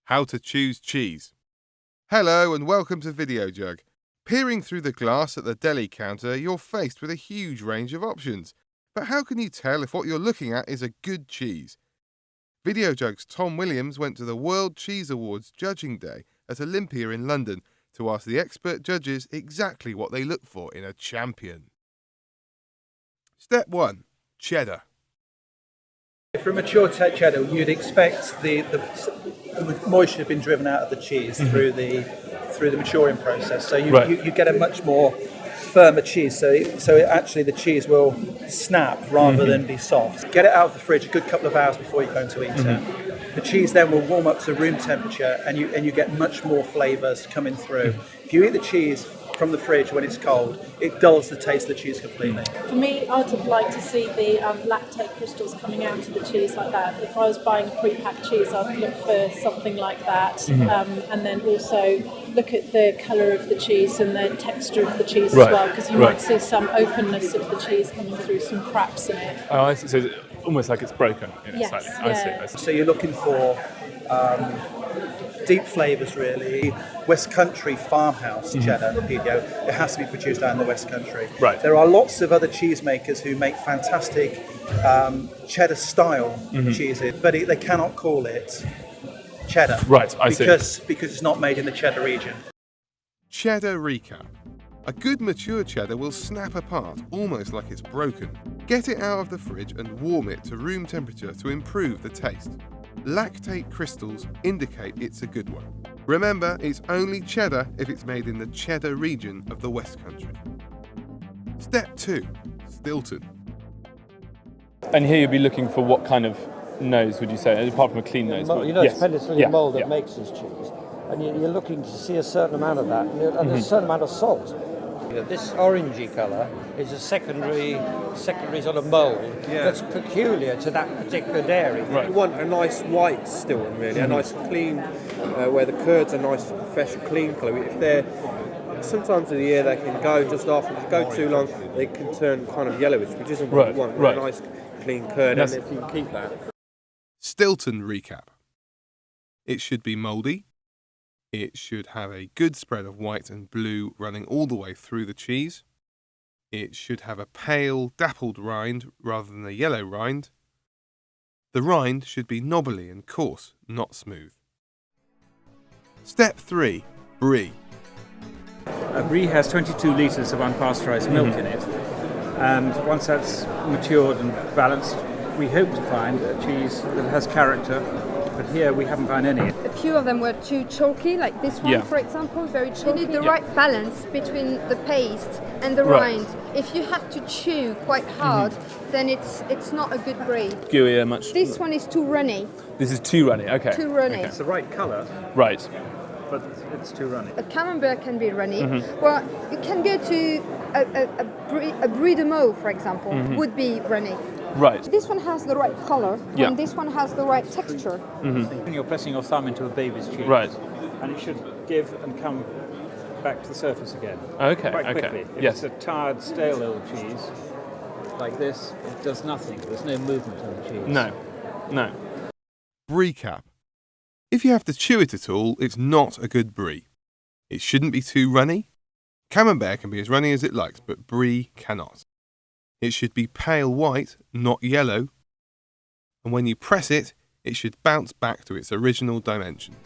How to choose cheese. Hello and welcome to Video Jug. Peering through the glass at the deli counter, you're faced with a huge range of options. But how can you tell if what you're looking at is a good cheese? Video Jug's Tom Williams went to the World Cheese Awards Judging Day at Olympia in London to ask the expert judges exactly what they look for in a champion. Step 1. Cheddar. For a mature cheddar, you'd expect the moisture to have been driven out of the cheese through the maturing process. So you get a much more firmer cheese. So actually the cheese will snap rather than be soft. Get it out of the fridge a good couple of hours before you go to eat it. The cheese then will warm up to room temperature, and you get much more flavours coming through. If you eat the cheese from the fridge when it's cold, it dulls the taste of the cheese completely. For me, I'd like to see the lactate crystals coming out of the cheese like that. If I was buying a pre-packed cheese, I'd look for something like that. And then also look at the colour of the cheese and the texture of the cheese as well, because you might see some openness of the cheese coming through, some cracks in it. Oh, I see. So it's almost like it's broken. Slightly. I see. So you're looking for deep flavours, really. West Country farmhouse cheddar, PDO, it has to be produced out in the West Country. Right. There are lots of other cheesemakers who make fantastic cheddar-style cheeses, but they cannot call it cheddar. Right, I see. Because it's not made in the cheddar region. Cheddar recap. A good mature cheddar will snap apart almost like it's broken. Get it out of the fridge and warm it to room temperature to improve the taste. Lactate crystals indicate it's a good one. Remember, it's only cheddar if it's made in the cheddar region of the West Country. Step 2. Stilton. And here you'll be looking for what kind of nose, would you say, apart from a clean nose? It depends on the mould that makes this cheese. And you're looking to see a certain amount of that, and a certain amount of salt. This orangey colour is a secondary sort of mould that's peculiar to that particular dairy. You want a nice white Stilton, really, a nice clean, where the curds are nice, fresh, clean colour. If they're sometimes in the year they can go just after, if you go too long, they can turn kind of yellowish, which isn't what you want. A nice clean curd, and if you can keep that. Stilton recap. It should be mouldy. It should have a good spread of white and blue running all the way through the cheese. It should have a pale, dappled rind rather than a yellow rind. The rind should be knobbly and coarse, not smooth. Step 3. Brie. Brie has 22 litres of unpasteurised milk in it, and once that's matured and balanced, we hope to find a cheese that has character. But here we haven't found any. A few of them were too chalky, like this one, for example, very chalky. You need the right balance between the paste and the rind. If you have to chew quite hard, then it's not a good brie. Gooey, much. This one is too runny. This is too runny, okay. Too runny. It's the right colour. Right. But it's too runny. A camembert can be runny. Well, you can go to a brie de Meaux, for example, would be runny. Right. This one has the right colour, and this one has the right texture. You're pressing your thumb into a baby's cheese. Right. And it should give and come back to the surface again. Okay, quite quickly. okay. If it's a tired, stale old cheese, like this, it does nothing. There's no movement in the cheese. No. Brie cap. If you have to chew it at all, it's not a good brie. It shouldn't be too runny. Camembert can be as runny as it likes, but brie cannot. It should be pale white, not yellow. And when you press it, it should bounce back to its original dimensions.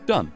Done.